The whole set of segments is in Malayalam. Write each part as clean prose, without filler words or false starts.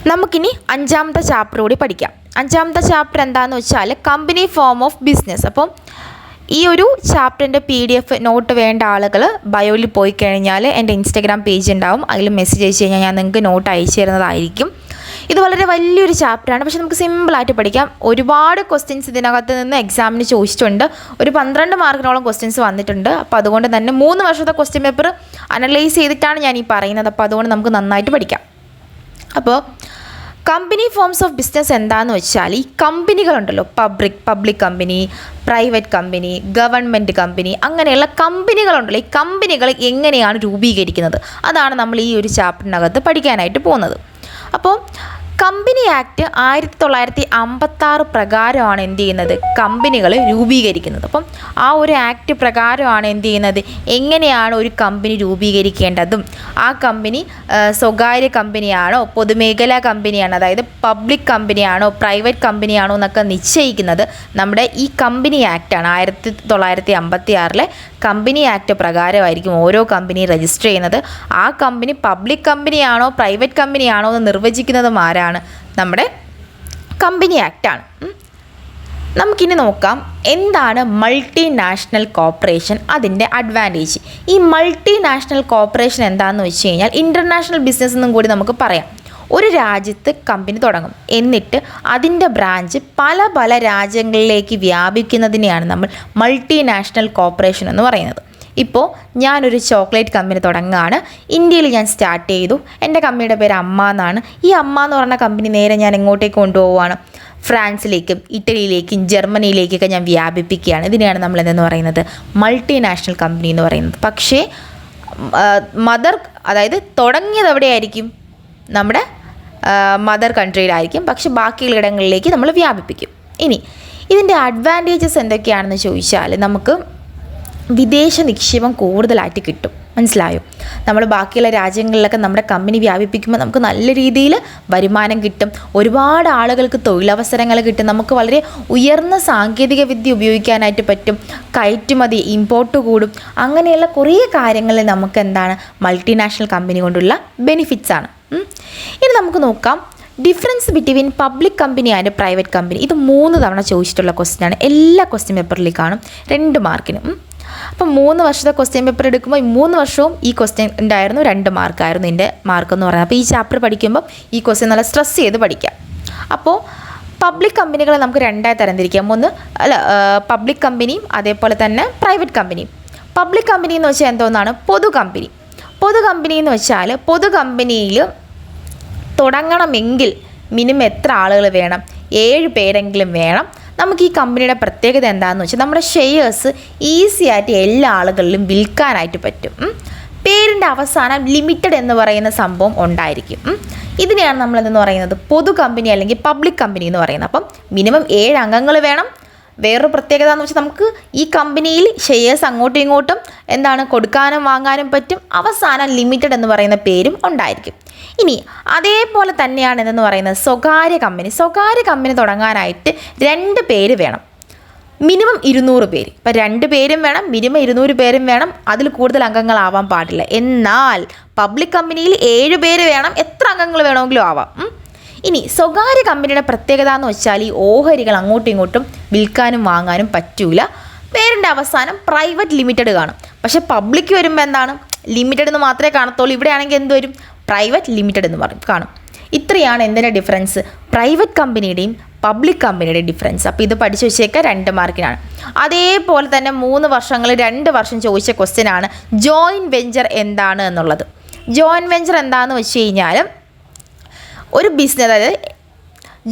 നമുക്കിനി അഞ്ചാമത്തെ ചാപ്റ്റർ കൂടി പഠിക്കാം. അഞ്ചാമത്തെ ചാപ്റ്റർ എന്താണെന്ന് വെച്ചാൽ കമ്പനി ഫോം ഓഫ് ബിസിനസ്. അപ്പം ഈ ഒരു ചാപ്റ്ററിൻ്റെ PDF നോട്ട് വേണ്ട ആളുകൾ ബയോയിൽ പോയി കഴിഞ്ഞാൽ എൻ്റെ ഇൻസ്റ്റാഗ്രാം പേജ് ഉണ്ടാവും, അതിൽ മെസ്സേജ് അയച്ചു കഴിഞ്ഞാൽ ഞാൻ നിങ്ങൾക്ക് നോട്ട് അയച്ചു തരുന്നതായിരിക്കും. ഇത് വളരെ വലിയൊരു ചാപ്റ്ററാണ്, പക്ഷെ നമുക്ക് സിമ്പിളായിട്ട് പഠിക്കാം. ഒരുപാട് ക്വസ്റ്റ്യൻസ് ഇതിനകത്ത് നിന്ന് എക്സാമിന് ചോദിച്ചിട്ടുണ്ട്. ഒരു 12 മാർക്കിനോളം ക്വസ്റ്റ്യൻസ് വന്നിട്ടുണ്ട്. അപ്പോൾ അതുകൊണ്ട് തന്നെ 3 വർഷത്തെ ക്വസ്റ്റ്യൻ പേപ്പർ അനലൈസ് ചെയ്തിട്ടാണ് ഞാൻ ഈ പറയുന്നത്. അപ്പോൾ അതുകൊണ്ട് നമുക്ക് നന്നായിട്ട് പഠിക്കാം. അപ്പോൾ കമ്പനി ഫോംസ് ഓഫ് ബിസിനസ് എന്താണെന്ന് വെച്ചാൽ ഈ കമ്പനികളുണ്ടല്ലോ, public company, private company, government company, അങ്ങനെയുള്ള കമ്പനികളുണ്ടല്ലോ, ഈ കമ്പനികൾ എങ്ങനെയാണ് രൂപീകരിക്കുന്നത്, അതാണ് നമ്മൾ ഈ ഒരു ചാപ്റ്ററിനകത്ത് പഠിക്കാനായിട്ട് പോകുന്നത്. അപ്പോൾ കമ്പനി ആക്ട് 1956 പ്രകാരമാണ് എന്ത് ചെയ്യുന്നത്, കമ്പനികൾ രൂപീകരിക്കുന്നത്. അപ്പം ആ ഒരു ആക്ട് പ്രകാരമാണ് എന്ത് ചെയ്യുന്നത്, എങ്ങനെയാണ് ഒരു കമ്പനി രൂപീകരിക്കേണ്ടതും ആ കമ്പനി സ്വകാര്യ കമ്പനിയാണോ പൊതുമേഖലാ കമ്പനിയാണോ, അതായത് പബ്ലിക് കമ്പനിയാണോ പ്രൈവറ്റ് കമ്പനിയാണോ എന്നൊക്കെ നിശ്ചയിക്കുന്നത് നമ്മുടെ ഈ കമ്പനി ആക്റ്റാണ്. 1956 കമ്പനി ആക്ട് പ്രകാരമായിരിക്കും ഓരോ കമ്പനി രജിസ്റ്റർ ചെയ്യുന്നത്. ആ കമ്പനി പബ്ലിക് കമ്പനിയാണോ പ്രൈവറ്റ് കമ്പനിയാണോ എന്ന് നിർവചിക്കുന്നതും ആരാണ്, നമ്മുടെ കമ്പനി ആക്റ്റാണ്. നമുക്കിനി നോക്കാം എന്താണ് മൾട്ടിനാഷണൽ കോർപ്പറേഷൻ, അതിൻ്റെ അഡ്വാൻറ്റേജ്. ഈ മൾട്ടിനാഷണൽ കോർപ്പറേഷൻ എന്താണെന്ന് വെച്ച് കഴിഞ്ഞാൽ ഇൻ്റർനാഷണൽ ബിസിനസ് എന്നും കൂടി നമുക്ക് പറയാം. ഒരു രാജ്യത്ത് കമ്പനി തുടങ്ങും, എന്നിട്ട് അതിൻ്റെ ബ്രാഞ്ച് പല രാജ്യങ്ങളിലേക്ക് വ്യാപിക്കുന്നതിനെയാണ് നമ്മൾ മൾട്ടിനാഷണൽ കോർപ്പറേഷൻ എന്ന് പറയുന്നത്. ഇപ്പോൾ ഞാനൊരു ചോക്ലേറ്റ് കമ്പനി തുടങ്ങുകയാണ്, ഇന്ത്യയിൽ ഞാൻ സ്റ്റാർട്ട് ചെയ്തു. എൻ്റെ കമ്പനിയുടെ പേര് അമ്മ എന്നാണ്. ഈ അമ്മ എന്ന് പറഞ്ഞ കമ്പനി നേരെ ഞാൻ എങ്ങോട്ടേക്ക് കൊണ്ടുപോവുകയാണ്, ഫ്രാൻസിലേക്കും ഇറ്റലിയിലേക്കും ജർമ്മനിയിലേക്കൊക്കെ ഞാൻ വ്യാപിപ്പിക്കുകയാണ്. ഇതിനെയാണ് നമ്മൾ എന്തെന്ന് പറയുന്നത്, മൾട്ടിനാഷണൽ കമ്പനി എന്ന് പറയുന്നത്. പക്ഷേ അതായത് തുടങ്ങിയത് എവിടെയായിരിക്കും, നമ്മുടെ മദർ കൺട്രിയിലായിരിക്കും, പക്ഷെ ബാക്കിയുള്ള ഇടങ്ങളിലേക്ക് നമ്മൾ വ്യാപിപ്പിക്കും. ഇനി ഇതിൻ്റെ അഡ്വാൻറ്റേജസ് എന്തൊക്കെയാണെന്ന് ചോദിച്ചാൽ നമുക്ക് വിദേശ നിക്ഷേപം കൂടുതലായിട്ട് കിട്ടും. മനസ്സിലായോ? നമ്മൾ ബാക്കിയുള്ള രാജ്യങ്ങളിലൊക്കെ നമ്മുടെ കമ്പനി വ്യാപിപ്പിക്കുമ്പോൾ നമുക്ക് നല്ല രീതിയിൽ വരുമാനം കിട്ടും, ഒരുപാട് ആളുകൾക്ക് തൊഴിലവസരങ്ങൾ കിട്ടും, നമുക്ക് വളരെ ഉയർന്ന സാങ്കേതിക വിദ്യ ഉപയോഗിക്കാനായിട്ട് പറ്റും, കയറ്റുമതി ഇമ്പോർട്ട് കൂടും. അങ്ങനെയുള്ള കുറേ കാര്യങ്ങളിൽ നമുക്ക് എന്താണ് മൾട്ടിനാഷണൽ കമ്പനി കൊണ്ടുള്ള ബെനിഫിറ്റ്സ് ആണ്. ഇനി നമുക്ക് നോക്കാം difference between public company and private company. ഇത് 3 തവണ ചോദിച്ചിട്ടുള്ള ക്വസ്റ്റ്യൻ ആണ്, എല്ലാ ക്വസ്റ്റ്യൻ പേപ്പറിൽ കാണും 2 മാർക്കിനും. അപ്പം 3 വർഷത്തെ ക്വസ്റ്റ്യൻ പേപ്പർ എടുക്കുമ്പോൾ ഈ 3 വർഷവും ഈ ക്വസ്റ്റ്യൻ ഉണ്ടായിരുന്നു, 2 മാർക്കായിരുന്നു എൻ്റെ മാർക്ക് എന്ന് പറയുന്നത്. അപ്പോൾ ഈ ചാപ്റ്റർ പഠിക്കുമ്പോൾ ഈ ക്വസ്റ്റ്യൻ നല്ല സ്ട്രെസ് ചെയ്ത് പഠിക്കാം. അപ്പോൾ പബ്ലിക് കമ്പനികളെ നമുക്ക് 2ആയി തരംതിരിക്കാം. പബ്ലിക് കമ്പനിയും അതേപോലെ തന്നെ പ്രൈവറ്റ് കമ്പനിയും. പബ്ലിക് കമ്പനി എന്ന് വെച്ചാൽ എന്തോന്നാണ്, പൊതു കമ്പനി. പൊതു കമ്പനി എന്ന് വെച്ചാൽ പൊതു കമ്പനിയിൽ തുടങ്ങണമെങ്കിൽ മിനിമം എത്ര ആളുകൾ വേണം, 7 പേരെങ്കിലും വേണം. നമുക്ക് ഈ കമ്പനിയുടെ പ്രത്യേകത എന്താണെന്ന് വെച്ചാൽ നമ്മുടെ ഷെയർസ് ഈസി ആയിട്ട് എല്ലാ ആളുകളിലും വിൽക്കാനായിട്ട് പറ്റും. പേരിൻ്റെ അവസാനം ലിമിറ്റഡ് എന്ന് പറയുന്ന സംഭവം ഉണ്ടായിരിക്കും. ഇതിനെയാണ് നമ്മൾ എന്തെന്ന് പറയുന്നത്, പൊതു കമ്പനി അല്ലെങ്കിൽ പബ്ലിക് കമ്പനി എന്ന് പറയുന്നത്. അപ്പം മിനിമം 7 അംഗങ്ങൾ വേണം. വേറൊരു പ്രത്യേകത എന്ന് വെച്ചാൽ നമുക്ക് ഈ കമ്പനിയിൽ ഷെയർസ് അങ്ങോട്ടും ഇങ്ങോട്ടും എന്താണ് കൊടുക്കാനും വാങ്ങാനും പറ്റും. അവസാനം ലിമിറ്റഡ് എന്ന് പറയുന്ന പേരും ഉണ്ടായിരിക്കും. ഇനി അതേപോലെ തന്നെയാണ് എന്തെന്ന് പറയുന്നത് സ്വകാര്യ കമ്പനി. സ്വകാര്യ കമ്പനി തുടങ്ങാനായിട്ട് 2 പേര് വേണം, മിനിമം 200 പേര്. ഇപ്പം 2 പേരും വേണം, മിനിമം 200 പേരും വേണം, അതിൽ കൂടുതൽ അംഗങ്ങളാവാൻ പാടില്ല. എന്നാൽ പബ്ലിക് കമ്പനിയിൽ 7 പേര് വേണം, എത്ര അംഗങ്ങൾ വേണമെങ്കിലും ആവാം. ഇനി സ്വകാര്യ കമ്പനിയുടെ പ്രത്യേകത എന്ന് വെച്ചാൽ ഈ ഓഹരികൾ അങ്ങോട്ടും ഇങ്ങോട്ടും വിൽക്കാനും വാങ്ങാനും പറ്റൂല. പേരിൻ്റെ അവസാനം പ്രൈവറ്റ് ലിമിറ്റഡ് കാണും. പക്ഷേ പബ്ലിക് വരുമ്പോൾ എന്താണ്, ലിമിറ്റഡ് എന്ന് മാത്രമേ കാണത്തുള്ളൂ. ഇവിടെ ആണെങ്കിൽ എന്ത് വരും, പ്രൈവറ്റ് ലിമിറ്റഡ് എന്ന് കാണും. ഇത്രയാണ് എന്തിൻ്റെ ഡിഫറൻസ്, പ്രൈവറ്റ് കമ്പനിയുടെയും പബ്ലിക് കമ്പനിയുടെയും ഡിഫറൻസ്. അപ്പോൾ ഇത് പഠിച്ചു വെച്ചേക്കുക, 2 മാർക്കിനാണ്. അതേപോലെ തന്നെ 3 വർഷങ്ങൾ 2 വർഷം ചോദിച്ച ക്വസ്റ്റ്യൻ ആണ് ജോയിൻറ്റ് വെഞ്ചർ എന്താണ് എന്നുള്ളത്. ജോയിൻറ്റ് വെഞ്ചർ എന്താണെന്ന് വെച്ച് കഴിഞ്ഞാൽ ഒരു ബിസിനസ്, അതായത്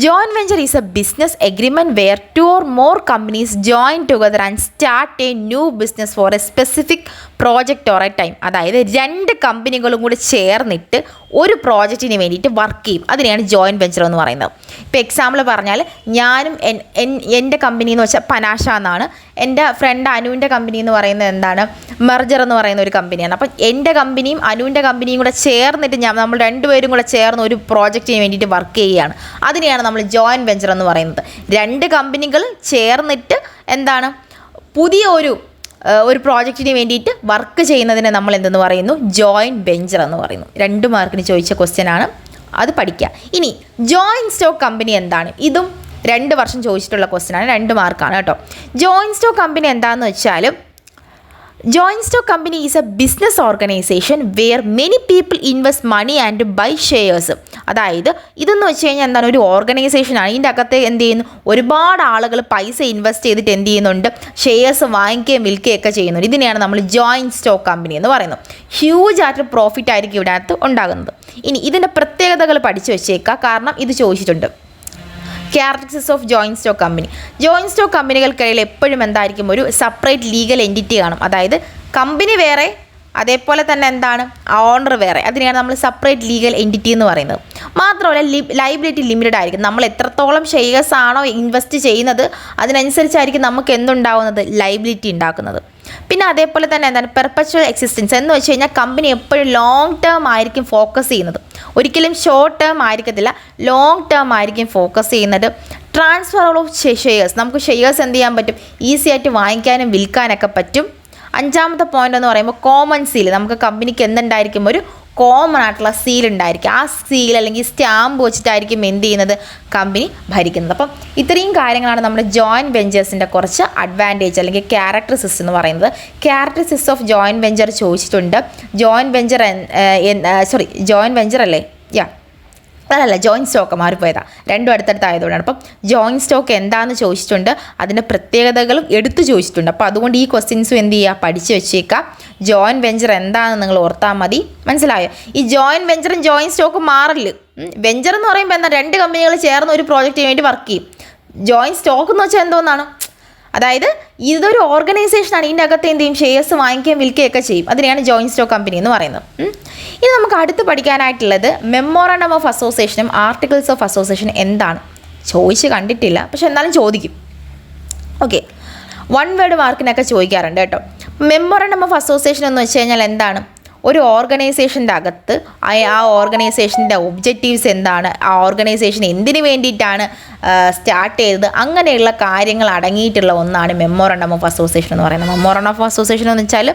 joint venture is a business agreement where 2 or more companies join together and start a new business for a specific project or a time. അതായത് 2 കമ്പനികളും കൂടി ചേർന്നിട്ട് ഒരു പ്രോജക്റ്റിന് വേണ്ടിയിട്ട് വർക്ക് ചെയ്യും. അതിനെയാണ് ജോയിൻറ്റ് വെഞ്ചർ എന്ന് പറയുന്നത്. ഇപ്പോൾ എക്സാമ്പിൾ പറഞ്ഞാൽ ഞാനും എൻ്റെ കമ്പനി എന്ന് വെച്ചാൽ പനാശ എന്നാണ്, എൻ്റെ ഫ്രണ്ട് അനുവിൻ്റെ കമ്പനി എന്ന് പറയുന്നത് എന്താണ്, മെർജർ എന്ന് പറയുന്ന ഒരു കമ്പനിയാണ്. അപ്പം എൻ്റെ കമ്പനിയും അനുവിൻ്റെ കമ്പനിയും കൂടെ ചേർന്നിട്ട് നമ്മൾ 2 പേരും കൂടെ ചേർന്ന് ഒരു പ്രോജക്റ്റിന് വേണ്ടിയിട്ട് വർക്ക് ചെയ്യുകയാണ്. അതിനെയാണ് നമ്മൾ ജോയിൻറ്റ് വെഞ്ചർ എന്ന് പറയുന്നത്. 2 കമ്പനികൾ ചേർന്നിട്ട് എന്താണ് പുതിയ ഒരു പ്രോജക്റ്റിന് വേണ്ടിയിട്ട് വർക്ക് ചെയ്യുന്നതിനെ നമ്മൾ എന്തെന്ന് പറയുന്നു, ജോയിൻറ്റ് വെഞ്ചർ എന്ന് പറയുന്നു. 2 മാർക്കിന് ചോദിച്ച ക്വസ്റ്റ്യൻ ആണ്. അത് പഠിക്കുക. ഇനി ജോയിൻറ്റ് സ്റ്റോക്ക് കമ്പനി എന്താണ്? ഇതും 2 വർഷം ചോദിച്ചിട്ടുള്ള ക്വസ്റ്റ്യനാണ്, 2 മാർക്കാണ് കേട്ടോ. ജോയിൻറ്റ് സ്റ്റോക്ക് കമ്പനി എന്താണെന്ന് വെച്ചാൽ joint stock company is a business organisation where many people invest money and buy shares. അതായത് ഇതെന്ന് വെച്ച് കഴിഞ്ഞാൽ എന്താണ്, ഒരു ഓർഗനൈസേഷനാണ്. ഇതിൻ്റെ അകത്ത് എന്ത് ചെയ്യുന്നു, ഒരുപാട് ആളുകൾ പൈസ ഇൻവെസ്റ്റ് ചെയ്തിട്ട് എന്ത് ചെയ്യുന്നുണ്ട്, ഷെയർസ് വാങ്ങിക്കുകയും വിൽക്കുകയൊക്കെ ചെയ്യുന്നുണ്ട്. ഇതിനെയാണ് നമ്മൾ ജോയിൻറ്റ് സ്റ്റോക്ക് കമ്പനി എന്ന് പറയുന്നത്. ഹ്യൂജ് ആയിട്ട് പ്രോഫിറ്റ് ആയിരിക്കും ഇതിനകത്ത് ഉണ്ടാകുന്നത്. ഇനി ഇതിൻ്റെ പ്രത്യേകതകൾ പഠിച്ചു വെച്ചേക്കുക, കാരണം ഇത് ചോദിച്ചിട്ടുണ്ട്. Characteristics of joint stock company. Joint stock കമ്പനികൾക്കിടയിൽ എപ്പോഴും എന്തായിരിക്കും, ഒരു സെപ്പറേറ്റ് ലീഗൽ എൻറ്റിറ്റി കാണും. അതായത് കമ്പനി വേറെ, അതേപോലെ തന്നെ എന്താണ്, ഓണർ വേറെ. അതിനെയാണ് നമ്മൾ സെപ്പറേറ്റ് ലീഗൽ എൻറ്റിറ്റി എന്ന് പറയുന്നത്. മാത്രമല്ല ലൈബിലിറ്റി ലിമിറ്റഡ് ആയിരിക്കും. നമ്മൾ എത്രത്തോളം ഷെയർസ് ആണോ ഇൻവെസ്റ്റ് ചെയ്യുന്നത് അതിനനുസരിച്ചായിരിക്കും നമുക്ക് എന്തുണ്ടാവുന്നത്, ലൈബിലിറ്റി ഉണ്ടാക്കുന്നത്. പിന്നെ അതേപോലെ തന്നെ എന്താണ്, പെർപ്പച്വൽ എക്സിസ്റ്റൻസ് എന്ന് വെച്ച് കഴിഞ്ഞാൽ കമ്പനി എപ്പോഴും ലോങ് ടേം ആയിരിക്കും ഫോക്കസ് ചെയ്യുന്നത്, ഒരിക്കലും ഷോർട്ട് ടേം ആയിരിക്കത്തില്ല, ലോങ് ടേം ആയിരിക്കും ഫോക്കസ് ചെയ്യുന്നത്. ട്രാൻസ്ഫർ ഓഫ് ഷെയർസ്, നമുക്ക് ഷെയർസ് എന്ത് ചെയ്യാൻ പറ്റും, ഈസി ആയിട്ട് വാങ്ങിക്കാനും വിൽക്കാനൊക്കെ പറ്റും. 5ാമത്തെ പോയിന്റ് എന്ന് പറയുമ്പോൾ കോമൺ സീൽ. നമുക്ക് കമ്പനിക്ക് എന്തുണ്ടായിരിക്കും, ഒരു കോമൺ ആയിട്ടുള്ള സീൽ ഉണ്ടായിരിക്കും. ആ സീൽ അല്ലെങ്കിൽ സ്റ്റാമ്പ് വെച്ചിട്ടായിരിക്കും എന്ത് ചെയ്യുന്നത്, കമ്പനി ഭരിക്കുന്നത്. അപ്പം ഇത്രയും കാര്യങ്ങളാണ് നമ്മുടെ ജോയിൻറ്റ് വെഞ്ചേഴ്സിൻ്റെ കുറച്ച് അഡ്വാൻറ്റേജ് അല്ലെങ്കിൽ ക്യാരക്ടറിസ്റ്റിക്സ് എന്ന് പറയുന്നത്. ക്യാരക്ടറിസ്റ്റിക്സ് ഓഫ് ജോയിൻറ്റ് വെഞ്ചർ ചോദിച്ചിട്ടുണ്ട്. ജോയിൻറ്റ് വെഞ്ചർ അല്ലേ, അതല്ല ജോയിൻറ്റ് സ്റ്റോക്ക് മാറിപ്പോയതാ, രണ്ടും അടുത്തടുത്തായതുകൊണ്ടാണ്. അപ്പം ജോയിൻറ്റ് സ്റ്റോക്ക് എന്താണെന്ന് ചോദിച്ചിട്ടുണ്ട്, അതിൻ്റെ പ്രത്യേകതകളും എടുത്തു ചോദിച്ചിട്ടുണ്ട്. അപ്പോൾ അതുകൊണ്ട് ഈ ക്വസ്റ്റ്യൻസും എന്ത് ചെയ്യുക, പഠിച്ച് വെച്ചേക്കുക. ജോയിൻറ്റ് വെഞ്ചർ എന്താണെന്ന് നിങ്ങൾ ഓർത്താൽ മതി. മനസ്സിലായോ? ഈ ജോയിൻറ്റ് വെഞ്ചറും ജോയിൻറ്റ് സ്റ്റോക്കും മാറില്ല. വെഞ്ചർ എന്ന് പറയുമ്പോൾ എന്താ, 2 കമ്പനികൾ ചേർന്ന് ഒരു പ്രോജക്റ്റിന് വേണ്ടി വർക്ക് ചെയ്യും. ജോയിൻറ്റ് സ്റ്റോക്ക് എന്ന് വെച്ചാൽ എന്തോന്നാണ്, അതായത് ഇതൊരു ഓർഗനൈസേഷനാണ്, ഇതിൻ്റെ അകത്ത് എന്ത് ചെയ്യും, ഷെയർസ് വാങ്ങിക്കുകയും വിൽക്കുകയൊക്കെ ചെയ്യും. അതിനെയാണ് ജോയിൻറ്റ് സ്റ്റോക്ക് കമ്പനി എന്ന് പറയുന്നത്. ഇനി നമുക്ക് അടുത്ത് പഠിക്കാനായിട്ടുള്ളത് മെമ്മോറാണ്ടം ഓഫ് അസോസിയേഷനും ആർട്ടിക്കിൾസ് ഓഫ് അസോസിയേഷൻ എന്താണ് ചോദിച്ച് കണ്ടിട്ടില്ല, പക്ഷെ എന്നാലും ചോദിക്കും. ഓക്കെ, 1 വേർഡ് മാർക്കിനൊക്കെ ചോദിക്കാറുണ്ട് കേട്ടോ. മെമ്മോറാണ്ടം ഓഫ് അസോസിയേഷൻ എന്ന് വെച്ച് കഴിഞ്ഞാൽ എന്താണ്, ഒരു ഓർഗനൈസേഷൻ്റെ അകത്ത് ആ ഓർഗനൈസേഷൻ്റെ ഒബ്ജക്റ്റീവ്സ് എന്താണ്, ആ ഓർഗനൈസേഷൻ എന്തിനു വേണ്ടിയിട്ടാണ് സ്റ്റാർട്ട് ചെയ്തത്, അങ്ങനെയുള്ള കാര്യങ്ങൾ അടങ്ങിയിട്ടുള്ള ഒന്നാണ് മെമ്മോറാണ്ടം ഓഫ് അസോസിയേഷൻ എന്ന് പറയുന്നത്. മെമ്മോറാണ്ടം ഓഫ് അസോസിയേഷൻ എന്ന് വെച്ചാൽ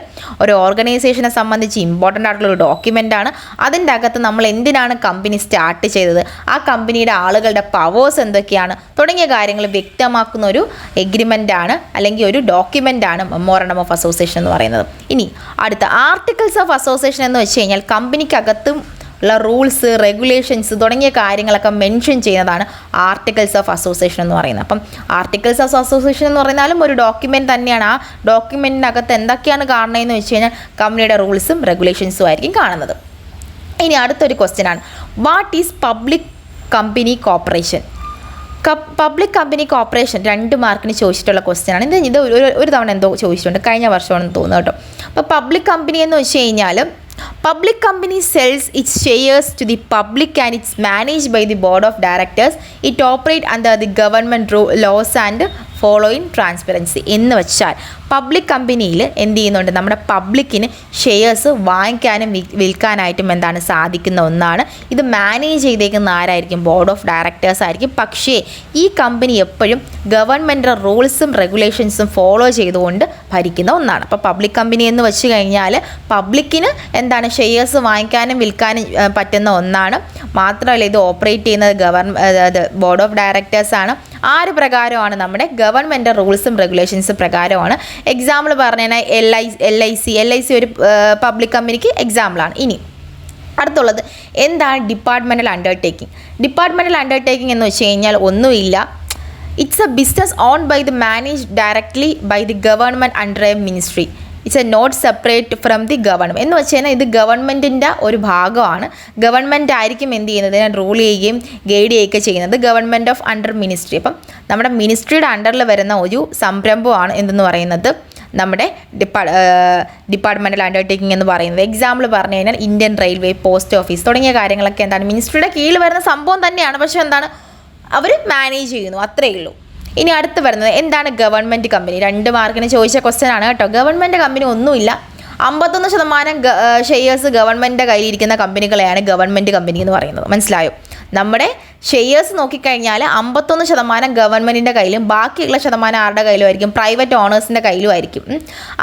ഒരു ഓർഗനൈസേഷനെ സംബന്ധിച്ച് ഇമ്പോർട്ടൻ്റ് ആയിട്ടുള്ളൊരു ഡോക്യുമെൻ്റാണ്. അതിൻ്റെ അകത്ത് നമ്മൾ എന്തിനാണ് കമ്പനി സ്റ്റാർട്ട് ചെയ്തത്, ആ കമ്പനിയുടെ ആളുകളുടെ പവേഴ്സ് എന്തൊക്കെയാണ് തുടങ്ങിയ കാര്യങ്ങൾ വ്യക്തമാക്കുന്ന ഒരു എഗ്രിമെൻ്റാണ് അല്ലെങ്കിൽ ഒരു ഡോക്യുമെൻ്റാണ് മെമ്മോറാണ്ടം ഓഫ് അസോസിയേഷൻ എന്ന് പറയുന്നത്. ഇനി അടുത്ത ആർട്ടിക്കിൾസ് ഓഫ് അസോസിയേഷൻ എന്ന് വെച്ച് കഴിഞ്ഞാൽ കമ്പനിക്കകത്തും ഉള്ള റൂൾസ്, റെഗുലേഷൻസ് തുടങ്ങിയ കാര്യങ്ങളൊക്കെ മെൻഷൻ ചെയ്യുന്നതാണ് ആർട്ടിക്കിൾസ് ഓഫ് അസോസിയേഷൻ എന്ന് പറയുന്നത്. അപ്പം ആർട്ടിക്കിൾസ് ഓഫ് അസോസിയേഷൻ എന്ന് പറഞ്ഞാലും ഒരു ഡോക്യുമെൻറ്റ് തന്നെയാണ്. ആ ഡോക്യുമെൻറ്റിനകത്ത് എന്തൊക്കെയാണ് കാണുന്നതെന്ന് വെച്ച് കഴിഞ്ഞാൽ കമ്പനിയുടെ റൂൾസും റെഗുലേഷൻസും ആയിരിക്കും കാണുന്നത്. ഇനി അടുത്തൊരു ക്വസ്റ്റ്യനാണ്, what is public company corporation? Public company corporation 2 മാർക്കിന് ചോദിച്ചിട്ടുള്ള ക്വസ്റ്റ്യനാണ്. ഇത് ഒരു തവണ എന്തോ ചോദിച്ചിട്ടുണ്ട്, കഴിഞ്ഞ വർഷമാണെന്ന് തോന്നുന്നു കേട്ടോ. അപ്പോൾ പബ്ലിക് കമ്പനി എന്ന് വെച്ച് കഴിഞ്ഞാൽ public company sells its shares to the public and it's managed by the board of directors. It operate under the government laws and following transparency. എന്ന് വെച്ചാൽ പബ്ലിക് കമ്പനിയിൽ എന്ത് ചെയ്യുന്നുണ്ട്, നമ്മുടെ പബ്ലിക്കിന് ഷെയർസ് വാങ്ങിക്കാനും വിൽക്കാനായിട്ടും എന്താണ് സാധിക്കുന്ന ഒന്നാണ്. ഇത് മാനേജ് ചെയ്തേക്കുന്ന ആരായിരിക്കും, ബോർഡ് ഓഫ് ഡയറക്ടേഴ്സ് ആയിരിക്കും. പക്ഷേ ഈ കമ്പനി എപ്പോഴും ഗവൺമെൻറ് റൂൾസും റെഗുലേഷൻസും ഫോളോ ചെയ്തുകൊണ്ട് ഭരിക്കുന്ന ഒന്നാണ്. അപ്പോൾ പബ്ലിക് കമ്പനി എന്ന് വെച്ച് കഴിഞ്ഞാൽ പബ്ലിക്കിന് എന്താണ് ഷെയർസ് വാങ്ങിക്കാനും വിൽക്കാനും പറ്റുന്ന ഒന്നാണ്. മാത്രമല്ല ഇത് ഓപ്പറേറ്റ് ചെയ്യുന്നത് ബോർഡ് ഓഫ് ഡയറക്ടേഴ്സാണ്. ആര് പ്രകാരമാണ്, നമ്മുടെ ഗവൺമെൻറ് റൂൾസും റെഗുലേഷൻസും പ്രകാരമാണ്. എക്സാമ്പിൾ പറഞ്ഞാൽ എൽ ഐ സി ഒരു പബ്ലിക് കമ്പനിക്ക് എക്സാമ്പിളാണ്. ഇനി അടുത്തുള്ളത് എന്താണ് ഡിപ്പാർട്ട്മെൻറ്റൽ അണ്ടർടേക്കിംഗ്? ഡിപ്പാർട്ട്മെൻറ്റൽ അണ്ടർടേക്കിംഗ് എന്ന് വെച്ച് കഴിഞ്ഞാൽ ഒന്നുമില്ല, it's a business own by the manage directly by the government under a ministry. It's a not separate from the government. എന്ന് വെച്ച് കഴിഞ്ഞാൽ ഇത് ഗവൺമെൻറ്റിൻ്റെ ഒരു ഭാഗമാണ്. ഗവൺമെൻറ് ആയിരിക്കും എന്ത് ചെയ്യുന്നത്, ഇതിനെ റൂൾ ചെയ്യുകയും ഗൈഡ് ചെയ്യുകയൊക്കെ ചെയ്യുന്നത് ഗവൺമെൻറ് ഓഫ് അണ്ടർ മിനിസ്ട്രി. അപ്പം നമ്മുടെ മിനിസ്ട്രിയുടെ അണ്ടറിൽ വരുന്ന ഒരു സംരംഭമാണ് എന്തെന്ന് പറയുന്നത് നമ്മുടെ ഡിപ്പാർട്ട്മെൻറ്റൽ അണ്ടർടേക്കിംഗ് എന്ന് പറയുന്നത്. എക്സാമ്പിൾ പറഞ്ഞു കഴിഞ്ഞാൽ ഇന്ത്യൻ റെയിൽവേ, പോസ്റ്റ് ഓഫീസ് തുടങ്ങിയ കാര്യങ്ങളൊക്കെ എന്താണ് മിനിസ്ട്രിയുടെ കീഴിൽ വരുന്ന സംഭവം തന്നെയാണ്. പക്ഷേ എന്താണ് അവർ മാനേജ് ചെയ്യുന്നു, അത്രയേ ഉള്ളൂ. ഇനി അടുത്ത് വരുന്നത് എന്താണ് ഗവൺമെൻറ് കമ്പനി? 2 മാർക്കിന് ചോദിച്ച ക്വസ്റ്റ്യൻ ആണ് കേട്ടോ. ഗവൺമെൻറ് കമ്പനി ഒന്നുമില്ല, 51% ഷെയർസ് ഗവൺമെൻറ്റിൻ്റെ കയ്യിലിരിക്കുന്ന കമ്പനികളെയാണ് ഗവൺമെൻറ് കമ്പനി എന്ന് പറയുന്നത്. മനസ്സിലായോ? നമ്മുടെ ഷെയർസ് നോക്കിക്കഴിഞ്ഞാൽ 51% ഗവൺമെൻറ്റിൻ്റെ കയ്യിലും ബാക്കിയുള്ള ശതമാനം ആരുടെ കയ്യിലും ആയിരിക്കും, പ്രൈവറ്റ് ഓണേഴ്സിൻ്റെ കയ്യിലും ആയിരിക്കും.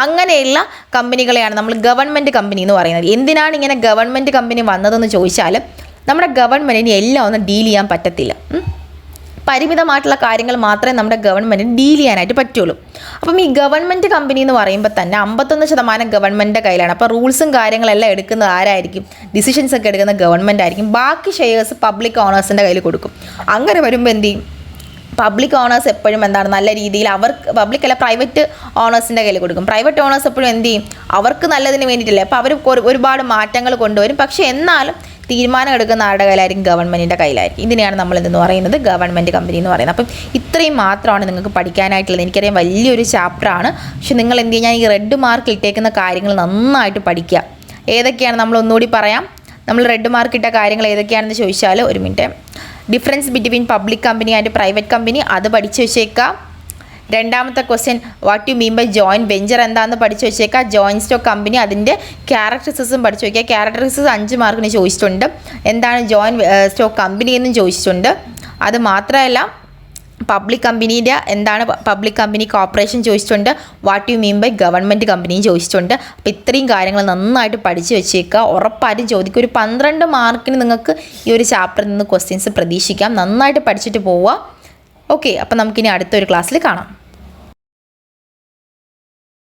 അങ്ങനെയുള്ള കമ്പനികളെയാണ് നമ്മൾ ഗവൺമെൻറ് കമ്പനി എന്ന് പറയുന്നത്. എന്തിനാണ് ഇങ്ങനെ ഗവൺമെൻറ് കമ്പനി വന്നതെന്ന് ചോദിച്ചാൽ നമ്മുടെ ഗവൺമെൻറ്റിന് എല്ലാം ഒന്നും ഡീൽ ചെയ്യാൻ പറ്റത്തില്ല. പരിമിതമായിട്ടുള്ള കാര്യങ്ങൾ മാത്രമേ നമ്മുടെ ഗവൺമെൻറ്റിന് ഡീൽ ചെയ്യാനായിട്ട് പറ്റുള്ളൂ. അപ്പം ഈ ഗവൺമെൻറ് കമ്പനി എന്ന് പറയുമ്പോൾ തന്നെ 51% ഗവൺമെൻറ്റിൻ്റെ കയ്യിലാണ്. അപ്പോൾ റൂൾസും കാര്യങ്ങളെല്ലാം എടുക്കുന്നത് ആരായിരിക്കും? ഡിസിഷൻസ് ഒക്കെ എടുക്കുന്ന ഗവൺമെൻറ് ആയിരിക്കും. ബാക്കി ഷെയർസ് പബ്ലിക് ഓണേഴ്സിൻ്റെ കയ്യിൽ കൊടുക്കും. അങ്ങനെ വരുമ്പോൾ എന്ത് ചെയ്യും? പബ്ലിക് ഓണേഴ്സ് എപ്പോഴും എന്താണ് നല്ല രീതിയിൽ അവർക്ക് പബ്ലിക് അല്ല പ്രൈവറ്റ് ഓണേഴ്സിൻ്റെ കയ്യിൽ കൊടുക്കും. പ്രൈവറ്റ് ഓണേഴ്സ് എപ്പോഴും എന്ത് ചെയ്യും? അവർക്ക് നല്ലതിന് വേണ്ടിയിട്ടില്ലേ. അപ്പോൾ അവർ ഒരുപാട് മാറ്റങ്ങൾ കൊണ്ടുവരും. പക്ഷേ എന്നാലും തീരുമാനം എടുക്കുന്ന ആരുടെ കയ്യിലായിരിക്കും? ഗവൺമെൻറ്റിൻ്റെ കയ്യിലായിരിക്കും. ഇതിനെയാണ് നമ്മൾ എന്തെന്ന് പറയുന്നത്? ഗവൺമെൻറ് കമ്പനി എന്ന് പറയുന്നത്. അപ്പം ഇത്രയും മാത്രമാണ് നിങ്ങൾക്ക് പഠിക്കാനായിട്ടുള്ളത്. എനിക്കറിയാം വലിയൊരു ചാപ്റ്ററാണ്. പക്ഷെ നിങ്ങൾ എന്ത് ചെയ്യുക? ഞാൻ ഈ റെഡ് മാർക്ക് ഇട്ടേക്കുന്ന കാര്യങ്ങൾ നന്നായിട്ട് പഠിക്കുക. ഏതൊക്കെയാണ് നമ്മൾ ഒന്നുകൂടി പറയാം. നമ്മൾ റെഡ് മാർക്ക് ഇട്ട കാര്യങ്ങൾ ഏതൊക്കെയാണെന്ന് ചോദിച്ചാൽ, ഒരു minute. Difference between public company and private company, അത് പഠിച്ച് വെച്ചേക്കാം. രണ്ടാമത്തെ question, what you mean by joint venture എന്താണെന്ന് പഠിച്ച് വെച്ചേക്കാം. ജോയിൻറ്റ് സ്റ്റോക്ക് കമ്പനി, അതിൻ്റെ ക്യാരക്ടറിസ്റ്റിക്സും പഠിച്ച് വയ്ക്കുക. ക്യാരക്ടറിസ്റ്റിക്സ് 5 മാർക്കിന് ചോദിച്ചിട്ടുണ്ട്. എന്താണ് ജോയിൻറ്റ് സ്റ്റോക്ക് കമ്പനി എന്നും ചോദിച്ചിട്ടുണ്ട്. അത് മാത്രമല്ല പബ്ലിക് കമ്പനീൻ്റെ എന്താണ് പബ്ലിക് കമ്പനി കോർപ്പറേഷൻ ചോദിച്ചിട്ടുണ്ട്. What you mean by government കമ്പനിയും ചോദിച്ചിട്ടുണ്ട്. അപ്പോൾ ഇത്രയും കാര്യങ്ങൾ നന്നായിട്ട് പഠിച്ച് വെച്ചേക്കുക. ഉറപ്പായിട്ടും ചോദിക്കുക. ഒരു 12 മാർക്കിന് നിങ്ങൾക്ക് ഈ ഒരു ചാപ്റ്ററിൽ നിന്ന് ക്വസ്റ്റ്യൻസ് പ്രതീക്ഷിക്കാം. നന്നായിട്ട് പഠിച്ചിട്ട് പോവുക. ഓക്കെ, അപ്പോൾ നമുക്കിനി അടുത്തൊരു ക്ലാസ്സിൽ കാണാം.